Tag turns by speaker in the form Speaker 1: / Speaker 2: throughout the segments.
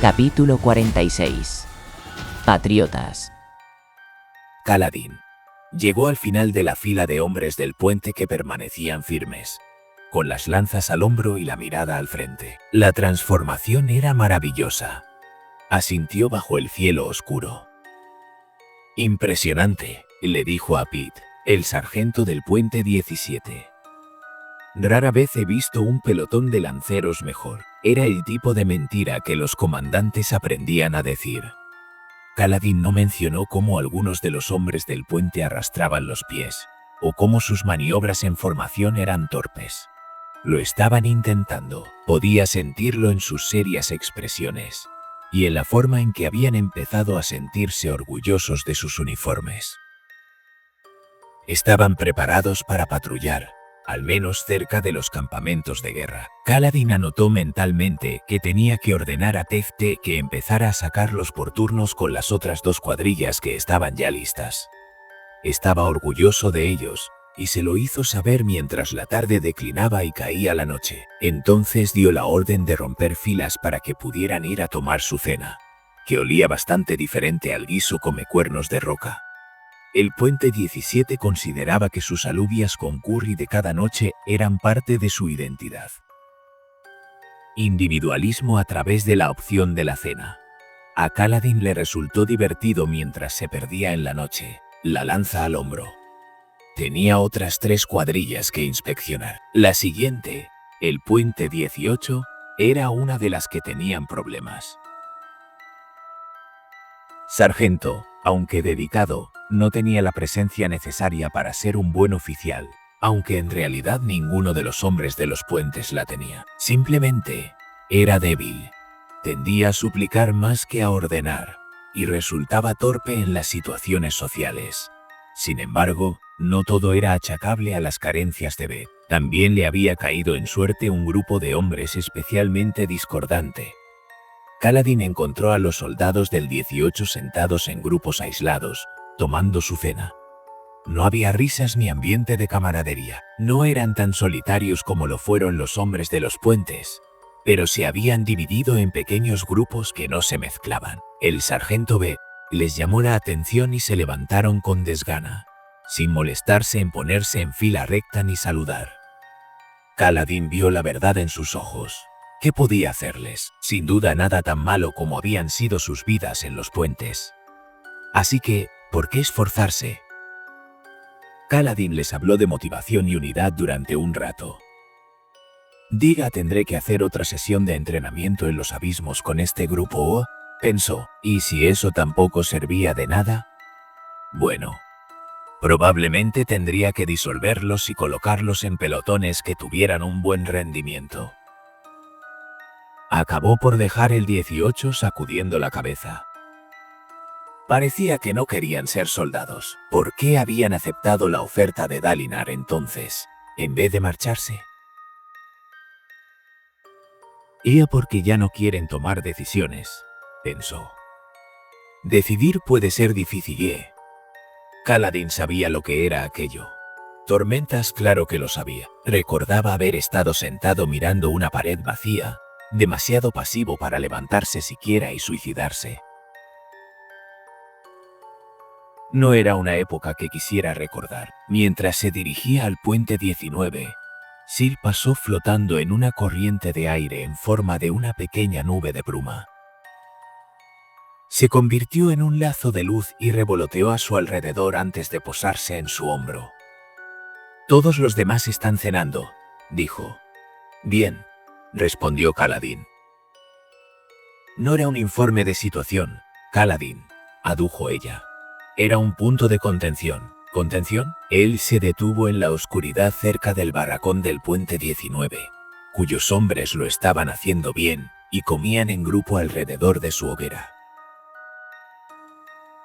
Speaker 1: Capítulo 46. Patriotas.
Speaker 2: Kaladin llegó al final de la fila de hombres del puente que permanecían firmes, con las lanzas al hombro y la mirada al frente. La transformación era maravillosa. Asintió bajo el cielo oscuro. Impresionante, le dijo a Pete, el sargento del puente 17. Rara vez he visto un pelotón de lanceros mejor. Era el tipo de mentira que los comandantes aprendían a decir. Kaladin no mencionó cómo algunos de los hombres del puente arrastraban los pies, o cómo sus maniobras en formación eran torpes. Lo estaban intentando. Podía sentirlo en sus serias expresiones, y en la forma en que habían empezado a sentirse orgullosos de sus uniformes. Estaban preparados para patrullar, al menos cerca de los campamentos de guerra. Kaladin anotó mentalmente que tenía que ordenar a Tefte que empezara a sacarlos por turnos con las otras dos cuadrillas que estaban ya listas. Estaba orgulloso de ellos, y se lo hizo saber mientras la tarde declinaba y caía la noche. Entonces dio la orden de romper filas para que pudieran ir a tomar su cena, que olía bastante diferente al guiso come cuernos de roca. El puente 17 consideraba que sus alubias con curry de cada noche eran parte de su identidad. Individualismo a través de la opción de la cena. A Kaladin le resultó divertido mientras se perdía en la noche, la lanza al hombro. Tenía otras 3 cuadrillas que inspeccionar. La siguiente, el puente 18, era una de las que tenían problemas. Sargento, aunque dedicado, no tenía la presencia necesaria para ser un buen oficial, aunque en realidad ninguno de los hombres de los puentes la tenía. Simplemente, era débil. Tendía a suplicar más que a ordenar, y resultaba torpe en las situaciones sociales. Sin embargo, no todo era achacable a las carencias de Beth. También le había caído en suerte un grupo de hombres especialmente discordante. Kaladin encontró a los soldados del 18 sentados en grupos aislados, tomando su cena. No había risas ni ambiente de camaradería. No eran tan solitarios como lo fueron los hombres de los puentes, pero se habían dividido en pequeños grupos que no se mezclaban. El sargento B les llamó la atención y se levantaron con desgana, sin molestarse en ponerse en fila recta ni saludar. Kaladin vio la verdad en sus ojos. ¿Qué podía hacerles? Sin duda nada tan malo como habían sido sus vidas en los puentes. Así que, ¿por qué esforzarse? Kaladin les habló de motivación y unidad durante un rato. Diga, tendré que hacer otra sesión de entrenamiento en los abismos con este grupo, pensó. ¿Y si eso tampoco servía de nada? Bueno, probablemente tendría que disolverlos y colocarlos en pelotones que tuvieran un buen rendimiento. Acabó por dejar el 18 sacudiendo la cabeza. Parecía que no querían ser soldados. ¿Por qué habían aceptado la oferta de Dalinar entonces, en vez de marcharse? Era porque ya no quieren tomar decisiones, pensó. Decidir puede ser difícil. Kaladin sabía lo que era aquello. Tormentas, claro que lo sabía. Recordaba haber estado sentado mirando una pared vacía, demasiado pasivo para levantarse siquiera y suicidarse. No era una época que quisiera recordar. Mientras se dirigía al puente 19, Sil pasó flotando en una corriente de aire en forma de una pequeña nube de bruma. Se convirtió en un lazo de luz y revoloteó a su alrededor antes de posarse en su hombro. «Todos los demás están cenando», dijo. «Bien», respondió Kaladin. No era un informe de situación, Kaladin, adujo ella. Era un punto de contención. ¿Contención? Él se detuvo en la oscuridad cerca del barracón del puente 19, cuyos hombres lo estaban haciendo bien y comían en grupo alrededor de su hoguera.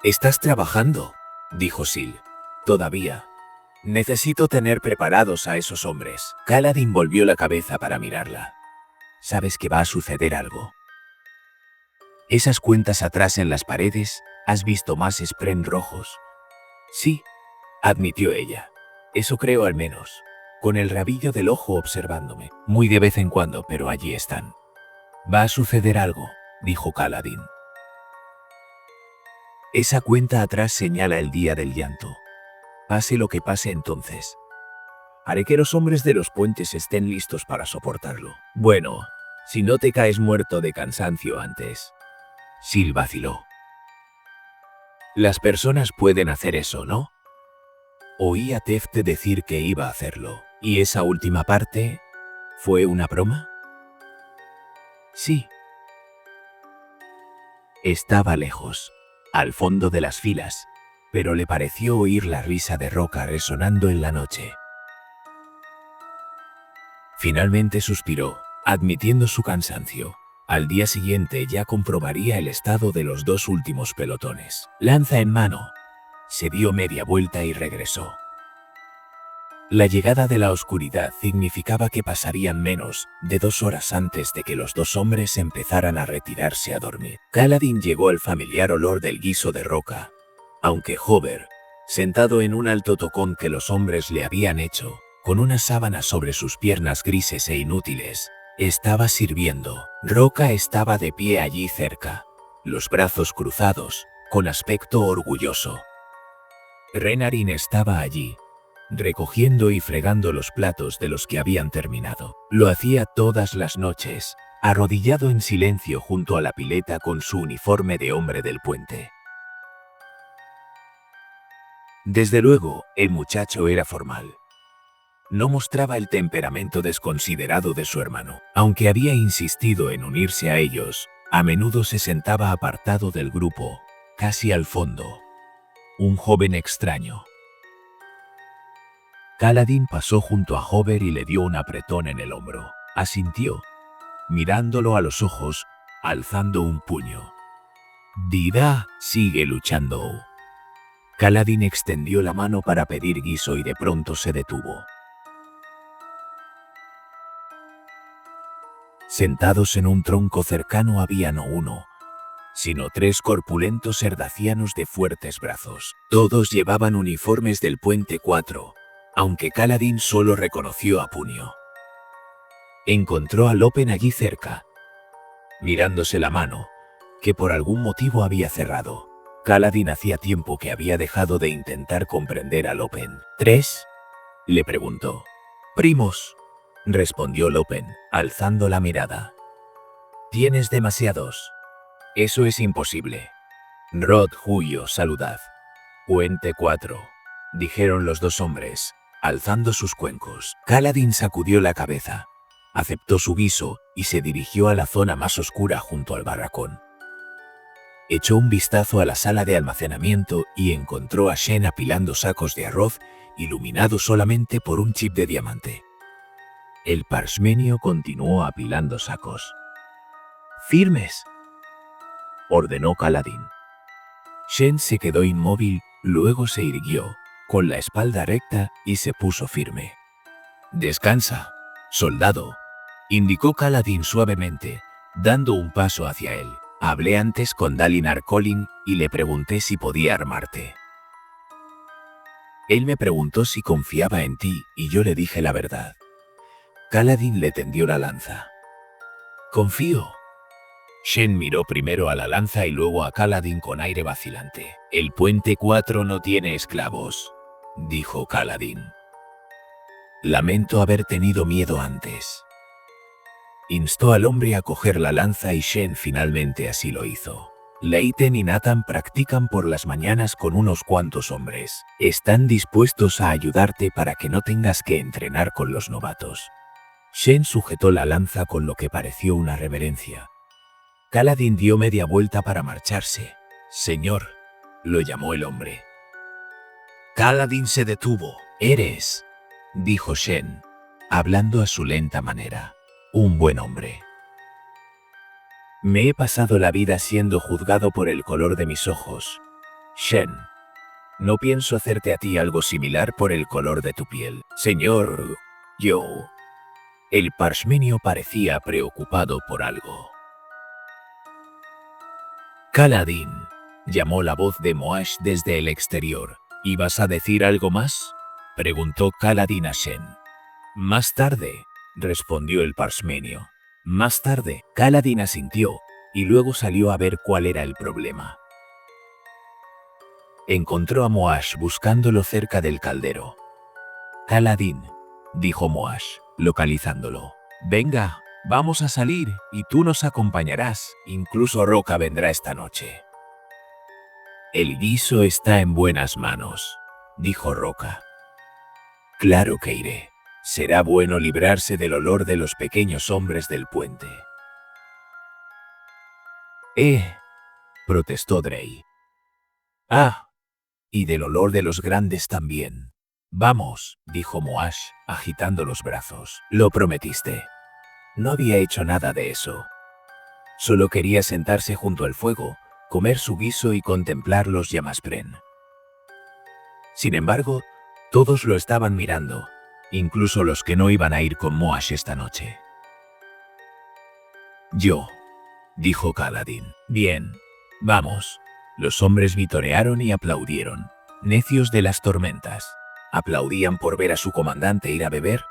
Speaker 2: «¿Estás trabajando?», dijo Sil. «Todavía. Necesito tener preparados a esos hombres». Kaladin volvió la cabeza para mirarla. «¿Sabes que va a suceder algo? Esas cuentas atrás en las paredes, ¿has visto más spren rojos?» «Sí», admitió ella. «Eso creo al menos. Con el rabillo del ojo observándome. Muy de vez en cuando, pero allí están. Va a suceder algo». dijo Kaladin. Esa cuenta atrás señala el día del llanto. Pase lo que pase entonces. Haré que los hombres de los puentes estén listos para soportarlo. Bueno, si no te caes muerto de cansancio antes. Sil vaciló. Las personas pueden hacer eso, ¿no? Oí a Teft decir que iba a hacerlo. ¿Y esa última parte fue una broma? Sí. Estaba lejos, al fondo de las filas, pero le pareció oír la risa de Roca resonando en la noche. Finalmente suspiró, admitiendo su cansancio. Al día siguiente ya comprobaría el estado de los dos últimos pelotones. Lanza en mano, se dio media vuelta y regresó. La llegada de la oscuridad significaba que pasarían menos de 2 horas antes de que los dos hombres empezaran a retirarse a dormir. Kaladin llegó al familiar olor del guiso de Roca, aunque Hover, sentado en un alto tocón que los hombres le habían hecho, con una sábana sobre sus piernas grises e inútiles, estaba sirviendo. Roca estaba de pie allí cerca, los brazos cruzados, con aspecto orgulloso. Renarin estaba allí, recogiendo y fregando los platos de los que habían terminado. Lo hacía todas las noches, arrodillado en silencio junto a la pileta con su uniforme de hombre del puente. Desde luego, el muchacho era formal. No mostraba el temperamento desconsiderado de su hermano. Aunque había insistido en unirse a ellos, a menudo se sentaba apartado del grupo, casi al fondo. Un joven extraño. Kaladin pasó junto a Hover y le dio un apretón en el hombro. Asintió, mirándolo a los ojos, alzando un puño. Dida, sigue luchando. Kaladin extendió la mano para pedir guiso y de pronto se detuvo. Sentados en un tronco cercano había no uno, sino 3 corpulentos herdacianos de fuertes brazos. Todos llevaban uniformes del puente 4. Aunque Kaladin solo reconoció a Punio. Encontró a Lopen allí cerca, mirándose la mano, que por algún motivo había cerrado. Kaladin hacía tiempo que había dejado de intentar comprender a Lopen. ¿3? Le preguntó. Primos, respondió Lopen, alzando la mirada. Tienes demasiados. Eso es imposible. Rod, Julio, saludad. Puente 4, dijeron los dos hombres, alzando sus cuencos. Kaladin sacudió la cabeza, aceptó su guiso y se dirigió a la zona más oscura junto al barracón. Echó un vistazo a la sala de almacenamiento y encontró a Shen apilando sacos de arroz, iluminados solamente por un chip de diamante. El parshmenio continuó apilando sacos. ¡Firmes!, ordenó Kaladin. Shen se quedó inmóvil, luego se irguió, con la espalda recta, y se puso firme. «Descansa, soldado», indicó Kaladin suavemente, dando un paso hacia él. «Hablé antes con Dalinar Kholin y le pregunté si podía armarte. Él me preguntó si confiaba en ti y yo le dije la verdad». Kaladin le tendió la lanza. «Confío». Shen miró primero a la lanza y luego a Kaladin con aire vacilante. «El puente 4 no tiene esclavos», dijo Kaladin. «Lamento haber tenido miedo antes». Instó al hombre a coger la lanza y Shen finalmente así lo hizo. Leiten y Nathan practican por las mañanas con unos cuantos hombres. Están dispuestos a ayudarte para que no tengas que entrenar con los novatos. Shen sujetó la lanza con lo que pareció una reverencia. Kaladin dio media vuelta para marcharse. «Señor», lo llamó el hombre. Kaladin se detuvo. «Eres», dijo Shen, hablando a su lenta manera, «un buen hombre. Me he pasado la vida siendo juzgado por el color de mis ojos. Shen, no pienso hacerte a ti algo similar por el color de tu piel. Señor, yo». El parshmenio parecía preocupado por algo. «Kaladin», llamó la voz de Moash desde el exterior. «¿Ibas a decir algo más?», preguntó Kaladin a Shen. «Más tarde», respondió el parshmenio. «Más tarde». Kaladin asintió, y luego salió a ver cuál era el problema. Encontró a Moash buscándolo cerca del caldero. «Kaladin», dijo Moash, localizándolo. «Venga, vamos a salir y tú nos acompañarás. Incluso Roca vendrá esta noche». «El guiso está en buenas manos», dijo Roca. «Claro que iré. Será bueno librarse del olor de los pequeños hombres del puente». Protestó Drey. «Ah, y del olor de los grandes también». «Vamos», dijo Moash, agitando los brazos. «Lo prometiste». No había hecho nada de eso. Solo quería sentarse junto al fuego, comer su guiso y contemplar los llamaspren. Sin embargo, todos lo estaban mirando, incluso los que no iban a ir con Moash esta noche. «Yo», dijo Kaladin. «Bien, vamos». Los hombres vitorearon y aplaudieron, necios de las tormentas. ¿Aplaudían por ver a su comandante ir a beber?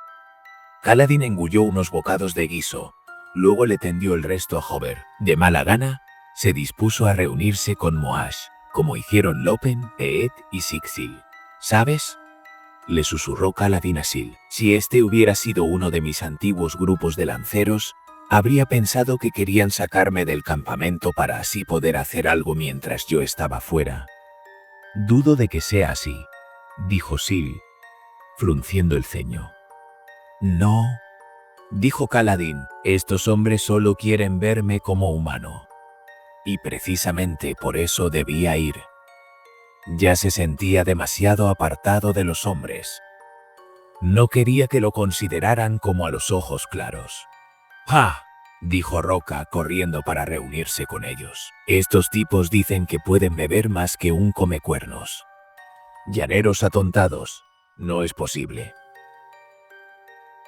Speaker 2: Kaladin engulló unos bocados de guiso, luego le tendió el resto a Hober. De mala gana, se dispuso a reunirse con Moash, como hicieron Lopen, Eet y Sigzil. «¿Sabes?», le susurró Kaladin a Sil. «Si este hubiera sido uno de mis antiguos grupos de lanceros, habría pensado que querían sacarme del campamento para así poder hacer algo mientras yo estaba fuera». «Dudo de que sea así», dijo Sil, frunciendo el ceño. «No», dijo Kaladin, «estos hombres solo quieren verme como humano. Y precisamente por eso debía ir». Ya se sentía demasiado apartado de los hombres. No quería que lo consideraran como a los ojos claros. «¡Ja!», dijo Roca, corriendo para reunirse con ellos. «Estos tipos dicen que pueden beber más que un comecuernos. Llaneros atontados, no es posible».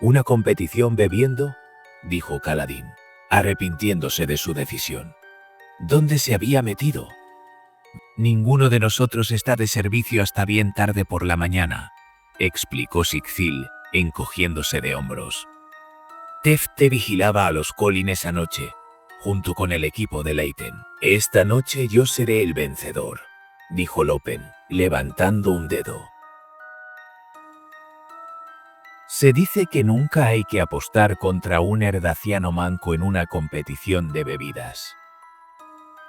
Speaker 2: «¿Una competición bebiendo?», dijo Kaladin, arrepintiéndose de su decisión. ¿Dónde se había metido? «Ninguno de nosotros está de servicio hasta bien tarde por la mañana», explicó Sigzil, encogiéndose de hombros. «Tefte vigilaba a los Colin esa noche, junto con el equipo de Leiten. Esta noche yo seré el vencedor», dijo Lopen, levantando un dedo. «Se dice que nunca hay que apostar contra un herdaciano manco en una competición de bebidas».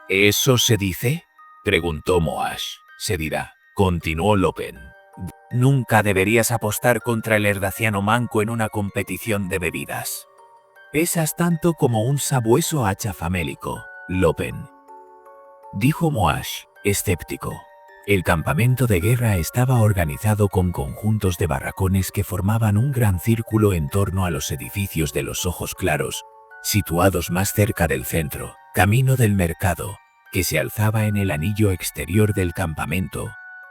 Speaker 2: «¿Eso se dice?», preguntó Moash. «Se dirá», continuó Lopen. «Nunca deberías apostar contra el herdaciano manco en una competición de bebidas. Pesas tanto como un sabueso hacha famélico, Lopen», dijo Moash, escéptico. El campamento de guerra estaba organizado con conjuntos de barracones que formaban un gran círculo en torno a los edificios de los ojos claros, situados más cerca del centro, camino del mercado, que se alzaba en el anillo exterior del campamento.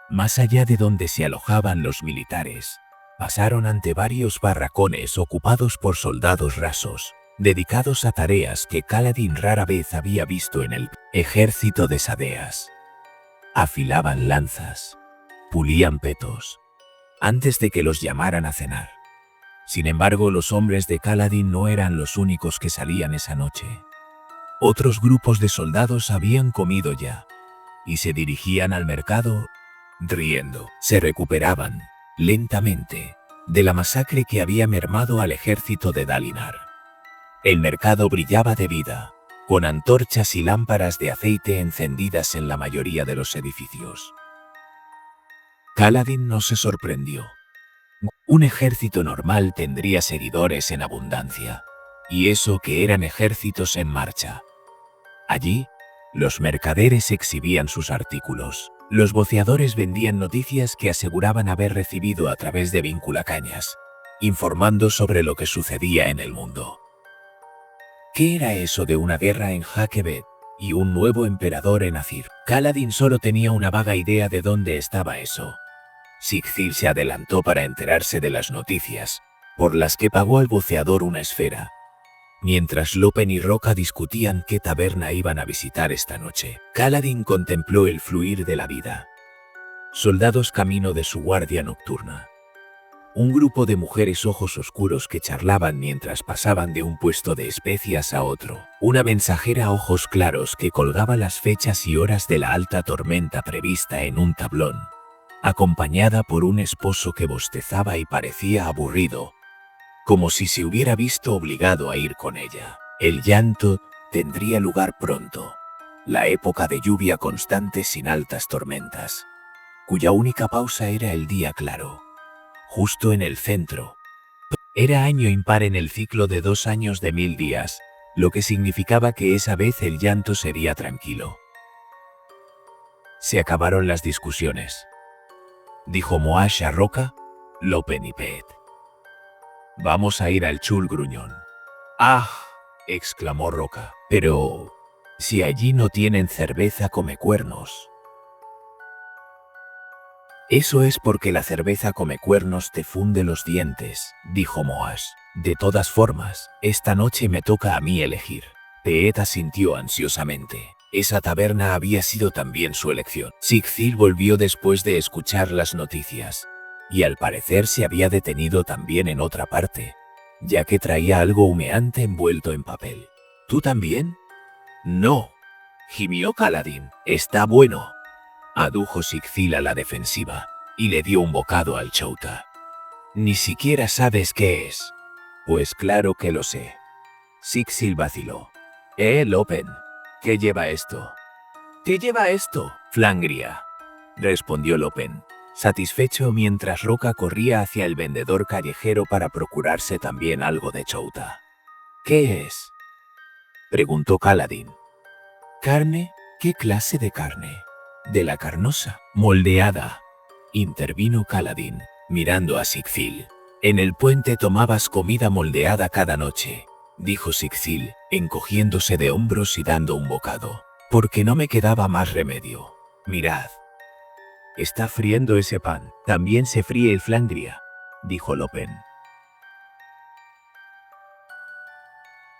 Speaker 2: Más allá de donde se alojaban los militares, pasaron ante varios barracones ocupados por soldados rasos, dedicados a tareas que Kaladin rara vez había visto en el ejército de Sadeas. Afilaban lanzas, pulían petos, antes de que los llamaran a cenar. Sin embargo, los hombres de Kaladin no eran los únicos que salían esa noche. Otros grupos de soldados habían comido ya, y se dirigían al mercado, riendo. Se recuperaban, lentamente, de la masacre que había mermado al ejército de Dalinar. El mercado brillaba de vida, con antorchas y lámparas de aceite encendidas en la mayoría de los edificios. Kaladin no se sorprendió. Un ejército normal tendría seguidores en abundancia, y eso que eran ejércitos en marcha. Allí, los mercaderes exhibían sus artículos. Los voceadores vendían noticias que aseguraban haber recibido a través de vinculacañas, informando sobre lo que sucedía en el mundo. ¿Qué era eso de una guerra en Hakebet y un nuevo emperador en Azir? Kaladin solo tenía una vaga idea de dónde estaba eso. Sigzil se adelantó para enterarse de las noticias, por las que pagó al voceador una esfera, mientras Lopen y Roca discutían qué taberna iban a visitar esta noche. Kaladin contempló el fluir de la vida. Soldados camino de su guardia nocturna. Un grupo de mujeres ojos oscuros que charlaban mientras pasaban de un puesto de especias a otro. Una mensajera ojos claros que colgaba las fechas y horas de la alta tormenta prevista en un tablón, acompañada por un esposo que bostezaba y parecía aburrido, como si se hubiera visto obligado a ir con ella. El llanto tendría lugar pronto, la época de lluvia constante sin altas tormentas, cuya única pausa era el día claro, justo en el centro. Era año impar en el ciclo de 2 años de 1000 días, lo que significaba que esa vez el llanto sería tranquilo. Se acabaron las discusiones, dijo Moash a Roca, Lopen y Pet. Vamos a ir al Chul Gruñón. ¡Ah!, exclamó Roca. Pero si allí no tienen cerveza comecuernos. Eso es porque la cerveza comecuernos te funde los dientes, dijo Moash. De todas formas, esta noche me toca a mí elegir. Pet asintió ansiosamente. Esa taberna había sido también su elección. Sigthyr volvió después de escuchar las noticias, y al parecer se había detenido también en otra parte, ya que traía algo humeante envuelto en papel. ¿Tú también? No, gimió Kaladin. Está bueno, adujo Sigthyr a la defensiva, y le dio un bocado al chouta. Ni siquiera sabes qué es. Pues claro que lo sé. Sigthyr vaciló. Lopen, ¿qué lleva esto? ¿Qué lleva esto? Flangria, respondió Lopen, satisfecho mientras Roca corría hacia el vendedor callejero para procurarse también algo de chouta. ¿Qué es?, preguntó Kaladin. ¿Carne? ¿Qué clase de carne? De la carnosa. Moldeada, intervino Kaladin, mirando a Sigthyr. En el puente tomabas comida moldeada cada noche, dijo Sigthyr, encogiéndose de hombros y dando un bocado. Porque no me quedaba más remedio. Mirad. Está friendo ese pan. También se fríe el flangria, dijo Lopen.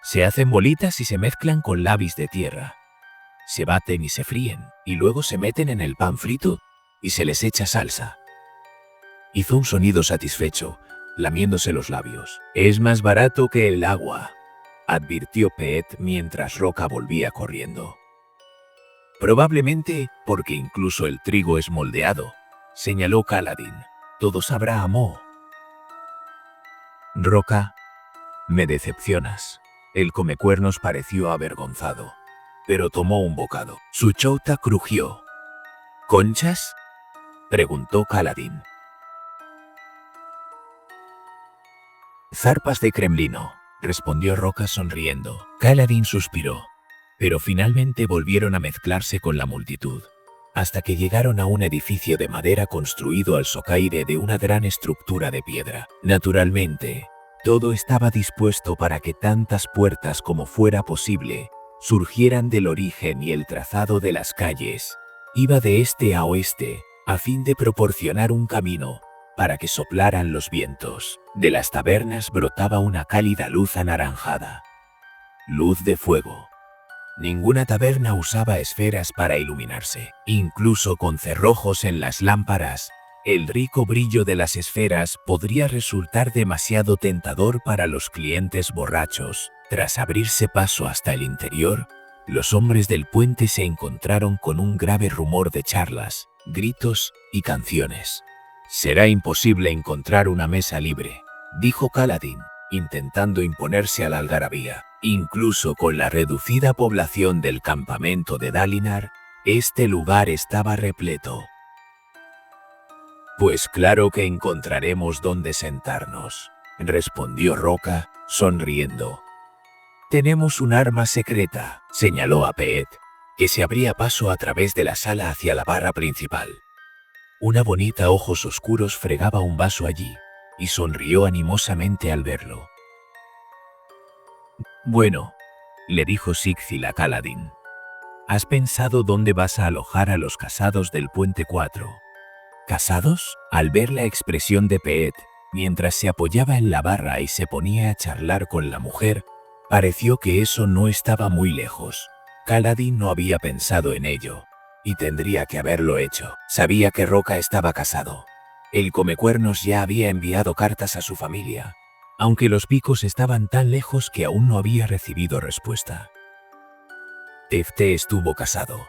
Speaker 2: Se hacen bolitas y se mezclan con labis de tierra. Se baten y se fríen, y luego se meten en el pan frito, y se les echa salsa. Hizo un sonido satisfecho, lamiéndose los labios. Es más barato que el agua, advirtió Pet mientras Roca volvía corriendo. Probablemente porque incluso el trigo es moldeado, señaló Kaladin. Todo sabrá a moho. Roca, me decepcionas. El comecuernos pareció avergonzado, pero tomó un bocado. Su chouta crujió. ¿Conchas?, preguntó Kaladin. Zarpas de cremlino, respondió Roca sonriendo. Kaladin suspiró, pero finalmente volvieron a mezclarse con la multitud, hasta que llegaron a un edificio de madera construido al socaire de una gran estructura de piedra. Naturalmente, todo estaba dispuesto para que tantas puertas como fuera posible surgieran del origen y el trazado de las calles. Iba de este a oeste, a fin de proporcionar un camino para que soplaran los vientos. De las tabernas brotaba una cálida luz anaranjada. Luz de fuego. Ninguna taberna usaba esferas para iluminarse. Incluso con cerrojos en las lámparas, el rico brillo de las esferas podría resultar demasiado tentador para los clientes borrachos. Tras abrirse paso hasta el interior, los hombres del puente se encontraron con un grave rumor de charlas, gritos y canciones. Será imposible encontrar una mesa libre, dijo Kaladin, intentando imponerse a la algarabía. Incluso con la reducida población del campamento de Dalinar, este lugar estaba repleto. Pues claro que encontraremos dónde sentarnos, respondió Roca, sonriendo. Tenemos un arma secreta, señaló a Pet, que se abría paso a través de la sala hacia la barra principal. Una bonita ojos oscuros fregaba un vaso allí, y sonrió animosamente al verlo. Bueno, le dijo Sigthyr a Kaladin. ¿Has pensado dónde vas a alojar a los casados del Puente 4? ¿Casados? Al ver la expresión de Pet, mientras se apoyaba en la barra y se ponía a charlar con la mujer, pareció que eso no estaba muy lejos. Kaladin no había pensado en ello, y tendría que haberlo hecho. Sabía que Roca estaba casado, El Comecuernos ya había enviado cartas a su familia, aunque los picos estaban tan lejos que aún no había recibido respuesta. Tefté estuvo casado,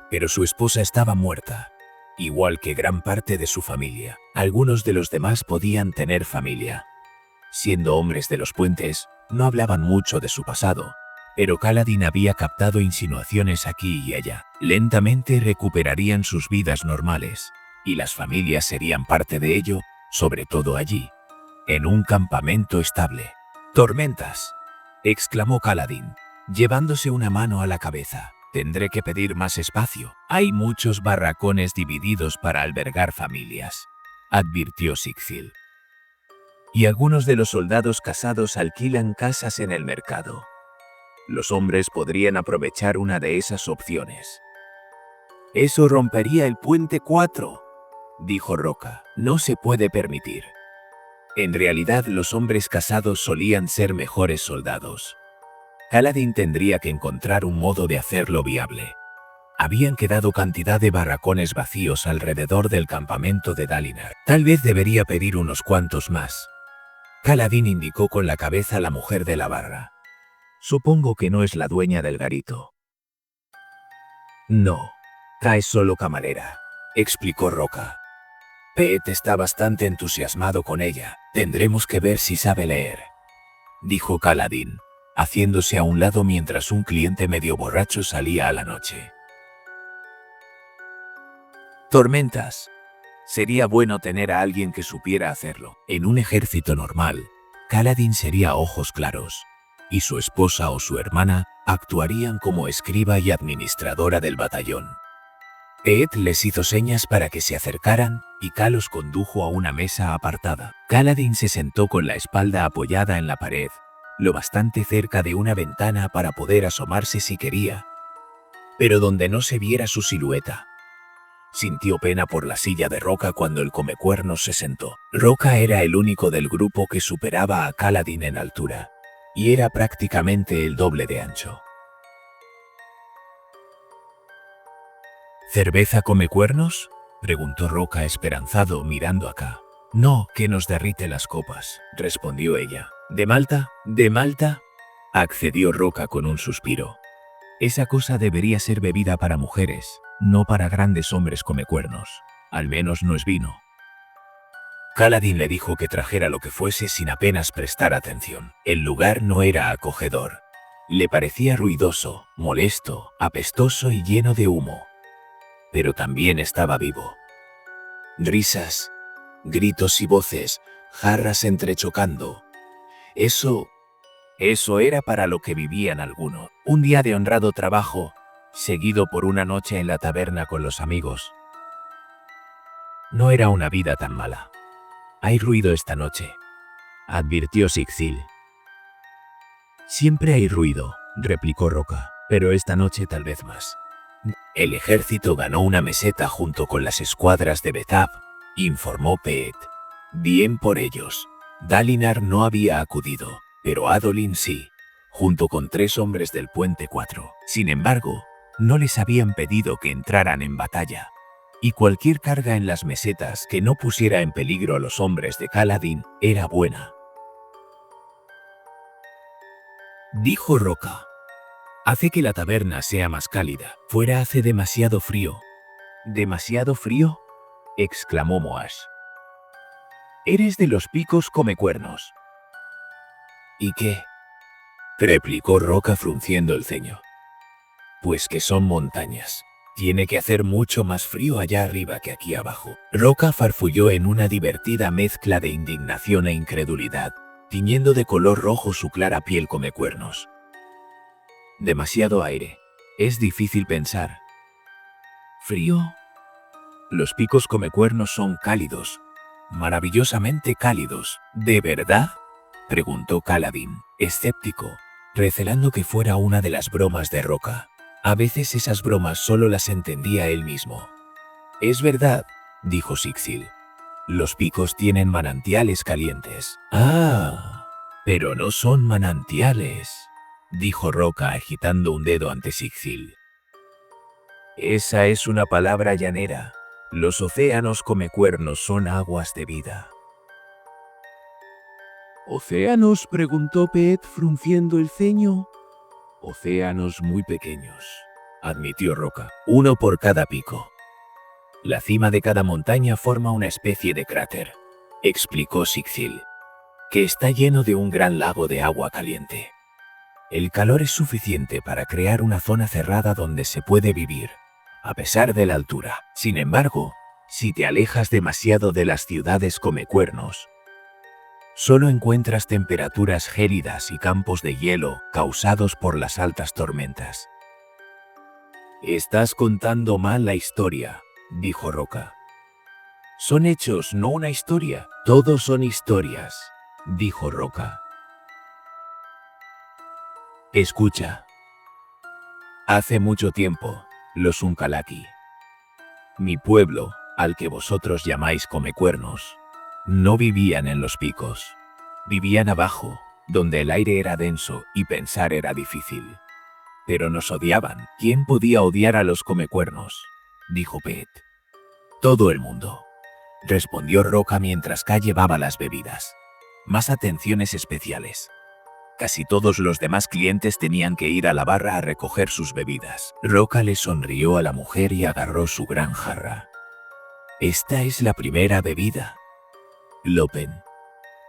Speaker 2: pero su esposa estaba muerta, igual que gran parte de su familia. Algunos de los demás podían tener familia. Siendo hombres de los puentes, no hablaban mucho de su pasado, pero Kaladin había captado insinuaciones aquí y allá. Lentamente recuperarían sus vidas normales, y las familias serían parte de ello, sobre todo allí, en un campamento estable. «Tormentas», exclamó Kaladin, llevándose una mano a la cabeza. «Tendré que pedir más espacio. Hay muchos barracones divididos para albergar familias», advirtió Sigthill. «Y algunos de los soldados casados alquilan casas en el mercado. Los hombres podrían aprovechar una de esas opciones». «Eso rompería el puente 4», dijo Roca. «No se puede permitir». En realidad, los hombres casados solían ser mejores soldados. Kaladin tendría que encontrar un modo de hacerlo viable. Habían quedado cantidad de barracones vacíos alrededor del campamento de Dalinar. Tal vez debería pedir unos cuantos más. Kaladin indicó con la cabeza a la mujer de la barra. «Supongo que no es la dueña del garito». «No, es solo camarera», explicó Roca. «Pet está bastante entusiasmado con ella. Tendremos que ver si sabe leer», dijo Kaladin, haciéndose a un lado mientras un cliente medio borracho salía a la noche. «Tormentas. Sería bueno tener a alguien que supiera hacerlo». En un ejército normal, Kaladin sería ojos claros, y su esposa o su hermana actuarían como escriba y administradora del batallón. Pet les hizo señas para que se acercaran y Ka los condujo a una mesa apartada. Kaladin se sentó con la espalda apoyada en la pared, lo bastante cerca de una ventana para poder asomarse si quería, pero donde no se viera su silueta. Sintió pena por la silla de Roca cuando el Comecuernos se sentó. Roca era el único del grupo que superaba a Kaladin en altura, y era prácticamente el doble de ancho. «¿Cerveza Comecuernos?», preguntó Roca esperanzado mirando a Ka. «No, que nos derrite las copas», respondió ella. «¿De Malta? ¿De Malta?», accedió Roca con un suspiro. «Esa cosa debería ser bebida para mujeres, no para grandes hombres Comecuernos. Al menos no es vino». Kaladin le dijo que trajera lo que fuese sin apenas prestar atención. El lugar no era acogedor. Le parecía ruidoso, molesto, apestoso y lleno de humo. Pero también estaba vivo. Risas, gritos y voces, jarras entrechocando. Eso era para lo que vivían algunos. Un día de honrado trabajo, seguido por una noche en la taberna con los amigos. No era una vida tan mala. «Hay ruido esta noche», advirtió Sigthill. «Siempre hay ruido», replicó Roca, «pero esta noche tal vez más». «El ejército ganó una meseta junto con las escuadras de Bethab», informó Pet. «Bien por ellos. Dalinar no había acudido, pero Adolin sí, junto con 3 hombres del puente 4. Sin embargo, no les habían pedido que entraran en batalla, y cualquier carga en las mesetas que no pusiera en peligro a los hombres de Kaladin era buena». Dijo Roca. «Hace que la taberna sea más cálida. Fuera hace demasiado frío». «¿Demasiado frío?», exclamó Moash. «Eres de los picos Comecuernos». «¿Y qué?», replicó Roca frunciendo el ceño. «Pues que son montañas. Tiene que hacer mucho más frío allá arriba que aquí abajo». Roca farfulló en una divertida mezcla de indignación e incredulidad, tiñendo de color rojo su clara piel Comecuernos. «Demasiado aire. Es difícil pensar». «¿Frío?». «Los picos Comecuernos son cálidos, maravillosamente cálidos». «¿De verdad?», preguntó Kaladin, escéptico, recelando que fuera una de las bromas de Roca. A veces esas bromas solo las entendía él mismo. «Es verdad», dijo Sigthill. «Los picos tienen manantiales calientes». «Ah, pero no son manantiales», dijo Roca agitando un dedo ante Sigthill. «Esa es una palabra llanera», Los océanos comecuernos son aguas de vida.
Speaker 3: ¿Océanos? Preguntó Pet frunciendo el ceño.
Speaker 2: Océanos muy pequeños, admitió Roca, uno por cada pico. La cima de cada montaña forma una especie de cráter, explicó Sigil, que está lleno de un gran lago de agua caliente. El calor es suficiente para crear una zona cerrada donde se puede vivir, a pesar de la altura. Sin embargo, si te alejas demasiado de las ciudades comecuernos, solo encuentras temperaturas gélidas y campos de hielo causados por las altas tormentas. Estás contando mal la historia, dijo Roca. Son hechos, no una historia. Todos son historias, dijo Roca. Escucha. Hace mucho tiempo, los Unkalaki, mi pueblo, al que vosotros llamáis Comecuernos, no vivían en los picos. Vivían abajo, donde el aire era denso y pensar era difícil. Pero nos odiaban. ¿Quién podía odiar a los Comecuernos?, dijo Pet. Todo el mundo, respondió Roca mientras K llevaba las bebidas. Más atenciones especiales. Casi todos los demás clientes tenían que ir a la barra a recoger sus bebidas. Roca le sonrió a la mujer y agarró su gran jarra. Esta es la primera bebida. Lopen,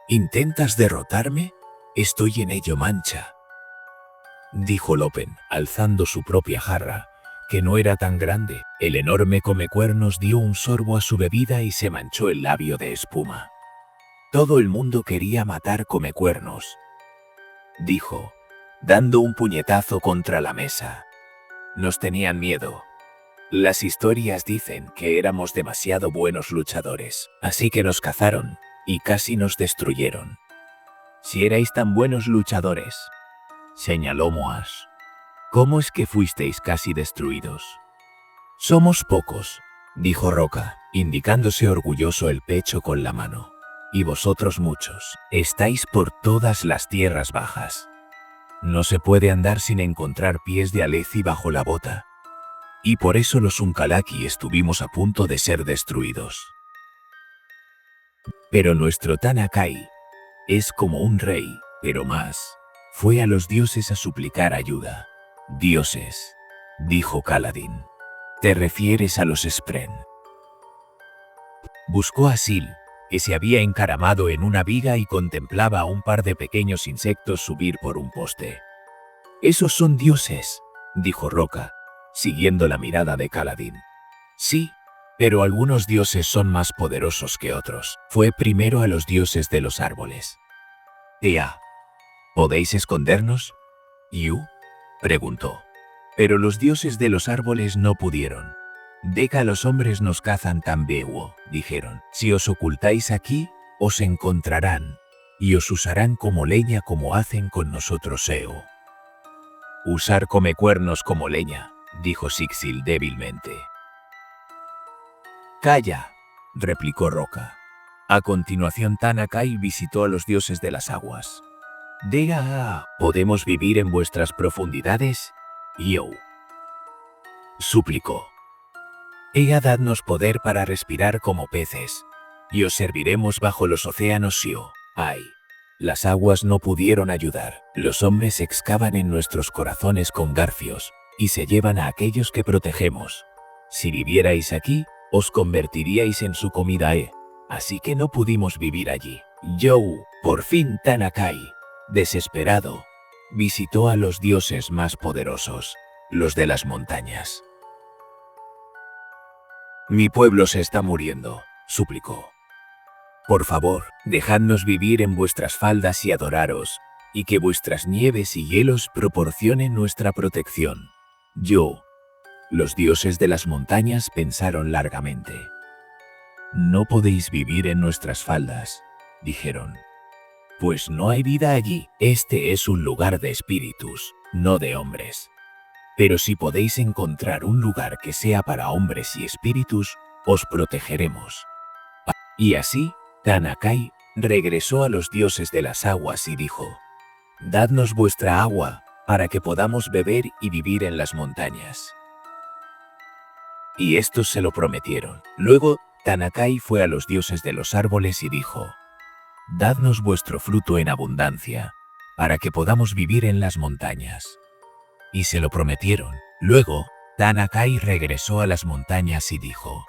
Speaker 2: ¿intentas derrotarme? Estoy en ello, mancha, dijo Lopen, alzando su propia jarra, que no era tan grande. El enorme Comecuernos dio un sorbo a su bebida y se manchó el labio de espuma. Todo el mundo quería matar Comecuernos, dijo, dando un puñetazo contra la mesa. Nos tenían miedo. Las historias dicen que éramos demasiado buenos luchadores, así que nos cazaron y casi nos destruyeron. Si erais tan buenos luchadores, señaló Moas, ¿cómo es que fuisteis casi destruidos? Somos pocos, dijo Roca, indicándose orgulloso el pecho con la mano. Y vosotros muchos, estáis por todas las tierras bajas. No se puede andar sin encontrar pies de Aleci bajo la bota. Y por eso los Unkalaki estuvimos a punto de ser destruidos. Pero nuestro Tanakai es como un rey, pero más. Fue a los dioses a suplicar ayuda. Dioses, dijo Kaladin. ¿Te refieres a los Spren? Buscó a Sil, que se había encaramado en una viga y contemplaba a un par de pequeños insectos subir por un poste. Esos son dioses, dijo Roca, siguiendo la mirada de Kaladin. Sí, pero algunos dioses son más poderosos que otros. Fue primero a los dioses de los árboles. Ea, ¿podéis escondernos? Yu preguntó. Pero los dioses de los árboles no pudieron. Deca los hombres nos cazan tambewo, dijeron. Si os ocultáis aquí, os encontrarán, y os usarán como leña como hacen con nosotros Eo. Usar Comecuernos como leña, dijo Sigil débilmente. Calla, replicó Roca. A continuación Tanakai visitó a los dioses de las aguas. Diga, ¿podemos vivir en vuestras profundidades? Yo, suplicó. Ella dadnos poder para respirar como peces, y os serviremos bajo los océanos Sio. Ay, las aguas no pudieron ayudar. Los hombres excavan en nuestros corazones con garfios, y se llevan a aquellos que protegemos. Si vivierais aquí, os convertiríais en su comida, así que no pudimos vivir allí. You, por fin Tanakai, desesperado, visitó a los dioses más poderosos, los de las montañas. Mi pueblo se está muriendo, suplicó. Por favor, dejadnos vivir en vuestras faldas y adoraros, y que vuestras nieves y hielos proporcionen nuestra protección. Los dioses de las montañas pensaron largamente. No podéis vivir en nuestras faldas, dijeron. Pues no hay vida allí. Este es un lugar de espíritus, no de hombres. Pero si podéis encontrar un lugar que sea para hombres y espíritus, os protegeremos. Y así, Tanakai regresó a los dioses de las aguas y dijo, dadnos vuestra agua, para que podamos beber y vivir en las montañas. y estos se lo prometieron. Luego, Tanakai fue a los dioses de los árboles y dijo: «Dadnos vuestro fruto en abundancia, para que podamos vivir en las montañas». Y se lo prometieron. Luego, Tanakai regresó a las montañas y dijo: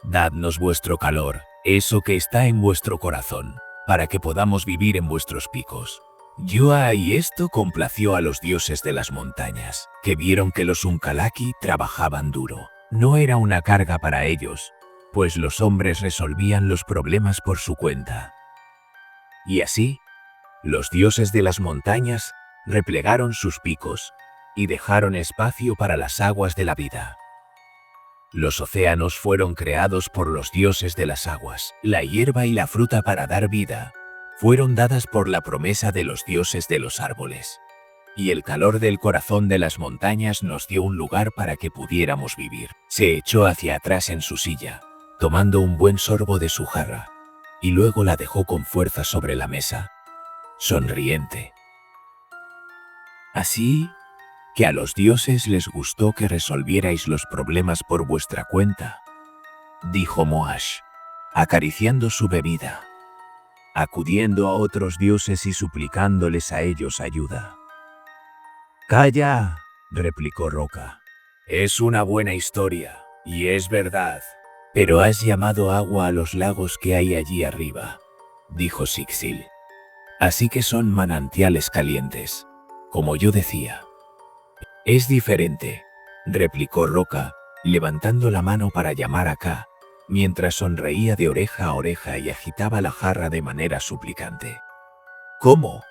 Speaker 2: «Dadnos vuestro calor, eso que está en vuestro corazón, para que podamos vivir en vuestros picos». Y esto complació a los dioses de las montañas, que vieron que los Unkalaki trabajaban duro. No era una carga para ellos, pues los hombres resolvían los problemas por su cuenta. Y así, los dioses de las montañas replegaron sus picos y dejaron espacio para las aguas de la vida. Los océanos fueron creados por los dioses de las aguas. La hierba y la fruta para dar vida fueron dadas por la promesa de los dioses de los árboles. Y el calor del corazón de las montañas nos dio un lugar para que pudiéramos vivir. Se echó hacia atrás en su silla, tomando un buen sorbo de su jarra, y luego la dejó con fuerza sobre la mesa, sonriente. Así que a los dioses les gustó que resolvierais los problemas por vuestra cuenta, dijo Moash, acariciando su bebida, acudiendo a otros dioses y suplicándoles a ellos ayuda. «Calla», replicó Roca. «Es una buena historia, y es verdad. Pero has llamado agua a los lagos que hay allí arriba», dijo Sixil. «Así que son manantiales calientes, como yo decía». «Es diferente», replicó Roca, levantando la mano para llamar a K, mientras sonreía de oreja a oreja y agitaba la jarra de manera suplicante. «¿Cómo?»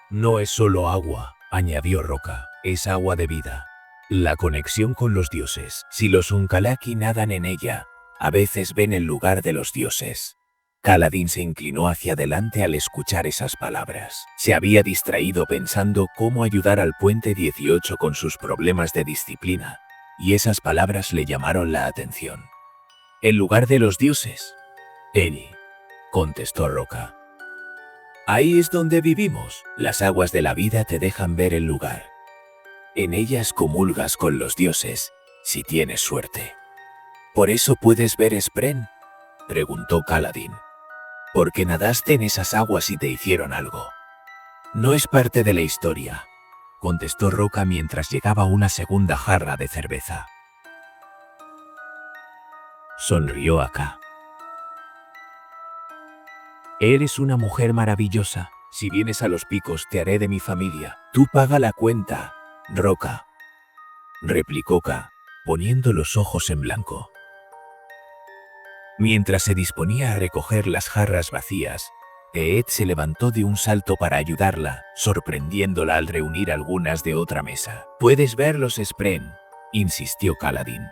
Speaker 2: «No es solo agua», añadió Roca, «es agua de vida. La conexión con los dioses. Si los Unkalaki nadan en ella, a veces ven el lugar de los dioses». Kaladin se inclinó hacia adelante al escuchar esas palabras. Se había distraído pensando cómo ayudar al puente 18 con sus problemas de disciplina, y esas palabras le llamaron la atención. «¿El lugar de los dioses?» «Eni», contestó Roca. «Ahí es donde vivimos. Las aguas de la vida te dejan ver el lugar. En ellas comulgas con los dioses, si tienes suerte». «¿Por eso puedes ver Spren?», preguntó Kaladin. «¿Porque nadaste en esas aguas y te hicieron algo?» «No es parte de la historia», contestó Roca mientras llegaba una segunda jarra de cerveza. Sonrió Aka. «Eres una mujer maravillosa. Si vienes a los picos te haré de mi familia. Tú paga la cuenta, Roca», replicó Ka, poniendo los ojos en blanco. Mientras se disponía a recoger las jarras vacías, Ed se levantó de un salto para ayudarla, sorprendiéndola al reunir algunas de otra mesa. «Puedes verlos, Spren», insistió Kaladin.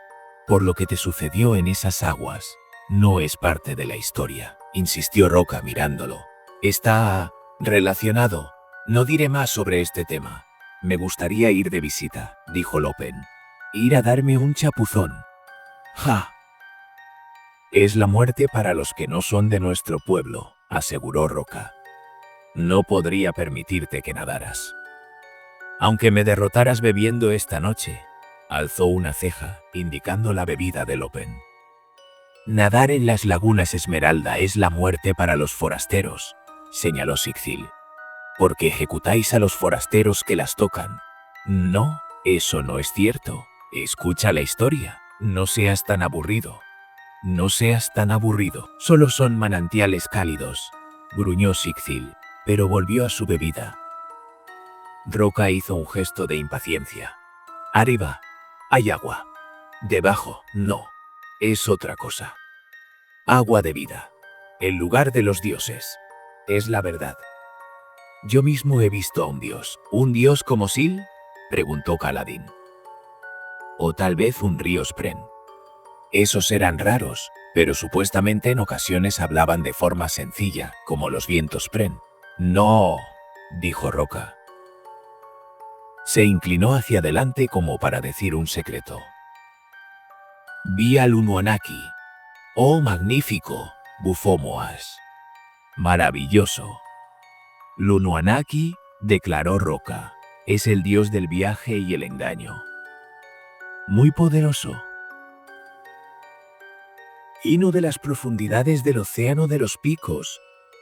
Speaker 2: «Por lo que te sucedió en esas aguas, no es parte de la historia», insistió Roca mirándolo. «Está relacionado. No diré más sobre este tema. Me gustaría ir de visita», dijo Lopen. «Ir a darme un chapuzón». «Ja». «Es la muerte para los que no son de nuestro pueblo», aseguró Roca. «No podría permitirte que nadaras. Aunque me derrotaras bebiendo esta noche», alzó una ceja, indicando la bebida de Lopen. «Nadar en las lagunas Esmeralda es la muerte para los forasteros», señaló Sixil. «Porque ejecutáis a los forasteros que las tocan». «No, eso no es cierto. Escucha la historia. No seas tan aburrido». «No seas tan aburrido. Solo son manantiales cálidos», gruñó Sixil, pero volvió a su bebida. Roca hizo un gesto de impaciencia. «Arriba hay agua. Debajo, no. Es otra cosa. Agua de vida. El lugar de los dioses. Es la verdad». «Yo mismo he visto a un dios». «¿Un dios como Sil?», preguntó Kaladin. «O tal vez un río Spren». Esos eran raros, pero supuestamente en ocasiones hablaban de forma sencilla, como los vientos Spren. «No», dijo Roca. Se inclinó hacia adelante como para decir un secreto. «Vi al Unuanaki». «Oh, magnífico», bufó Moash. «Maravilloso». «L'Unuanaki», declaró Roca, «es el dios del viaje y el engaño. Muy poderoso. Vino de las profundidades del océano de los picos,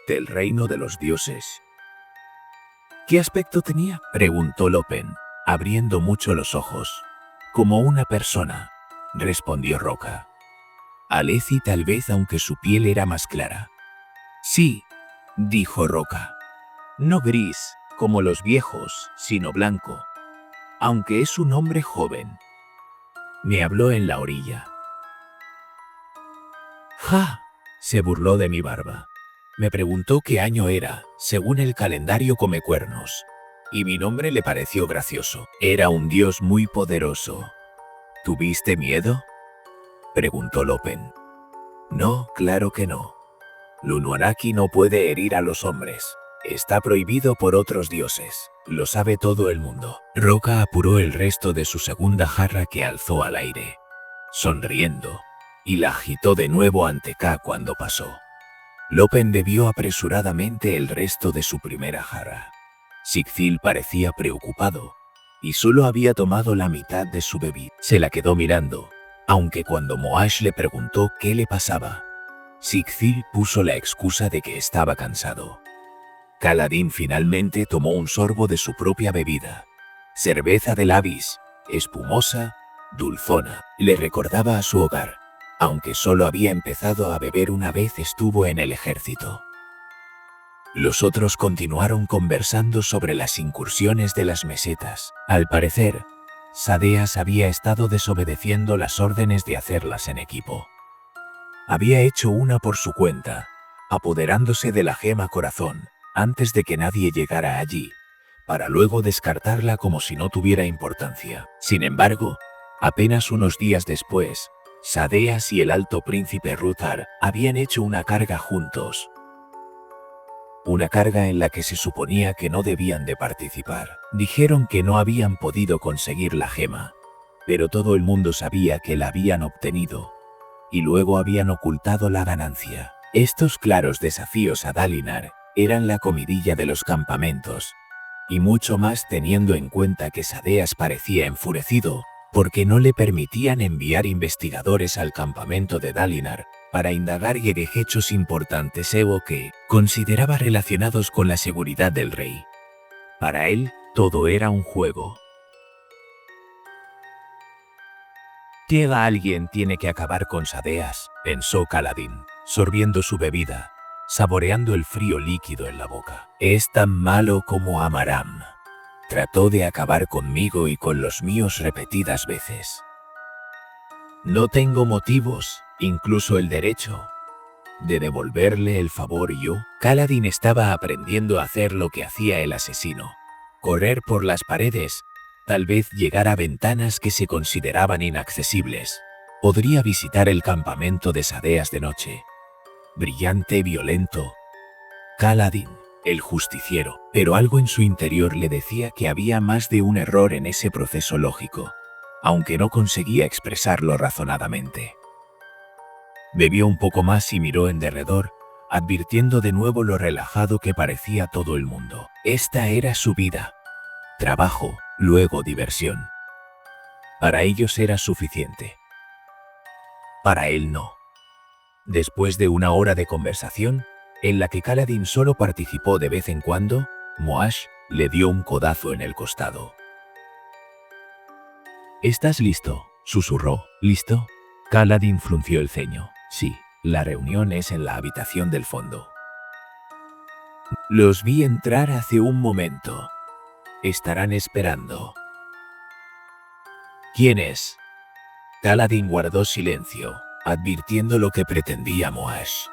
Speaker 2: del reino de los dioses. ¿Qué aspecto tenía?, preguntó Lopen, abriendo mucho los ojos. Como una persona, respondió Roca. Aleci tal vez, aunque su piel era más clara. Sí, dijo Roca. No gris, como los viejos, sino blanco. Aunque es un hombre joven. Me habló en la orilla. ¡Ja! Se burló de mi barba. Me preguntó qué año era, según el calendario Comecuernos. Y mi nombre le pareció gracioso. Era un dios muy poderoso. ¿Tuviste miedo?, preguntó Lopen. No, claro que no. Lunuaraki no puede herir a los hombres. Está prohibido por otros dioses. Lo sabe todo el mundo. Roca apuró el resto de su segunda jarra que alzó al aire, sonriendo, y la agitó de nuevo ante K cuando pasó. Lopen bebió apresuradamente el resto de su primera jarra. Sigfil parecía preocupado, y solo había tomado la mitad de su bebida. Se la quedó mirando, aunque cuando Moash le preguntó qué le pasaba, Sigfil puso la excusa de que estaba cansado. Kaladin finalmente tomó un sorbo de su propia bebida. Cerveza del Abyss, espumosa, dulzona. Le recordaba a su hogar, aunque solo había empezado a beber una vez estuvo en el ejército. Los otros continuaron conversando sobre las incursiones de las mesetas. Al parecer, Sadeas había estado desobedeciendo las órdenes de hacerlas en equipo. Había hecho una por su cuenta, apoderándose de la gema corazón, antes de que nadie llegara allí, para luego descartarla como si no tuviera importancia. Sin embargo, apenas unos días después, Sadeas y el alto príncipe Ruthar habían hecho una carga juntos. Una carga en la que se suponía que no debían de participar. Dijeron que no habían podido conseguir la gema, pero todo el mundo sabía que la habían obtenido, y luego habían ocultado la ganancia. Estos claros desafíos a Dalinar eran la comidilla de los campamentos, y mucho más teniendo en cuenta que Sadeas parecía enfurecido porque no le permitían enviar investigadores al campamento de Dalinar para indagar hechos importantes o que consideraba relacionados con la seguridad del rey. Para él, todo era un juego. Llega alguien, tiene que acabar con Sadeas, pensó Kaladin, sorbiendo su bebida, saboreando el frío líquido en la boca. Es tan malo como Amaram. Trató de acabar conmigo y con los míos repetidas veces. No tengo motivos, incluso el derecho, de devolverle el favor y yo. Kaladin estaba aprendiendo a hacer lo que hacía el asesino. Correr por las paredes, tal vez llegar a ventanas que se consideraban inaccesibles. Podría visitar el campamento de Sadeas de noche. Brillante, violento. Kaladin, el justiciero, pero algo en su interior le decía que había más de un error en ese proceso lógico, aunque no conseguía expresarlo razonadamente. Bebió un poco más y miró en derredor, advirtiendo de nuevo lo relajado que parecía todo el mundo. Esta era su vida. Trabajo, luego diversión. Para ellos era suficiente. Para él no. Después de una hora de conversación, en la que Kaladin solo participó de vez en cuando, Moash le dio un codazo en el costado. ¿Estás listo?, susurró. ¿Listo? Kaladin frunció el ceño. Sí, la reunión es en la habitación del fondo. Los vi entrar hace un momento. Estarán esperando. ¿Quién es? Kaladin guardó silencio, advirtiendo lo que pretendía Moash.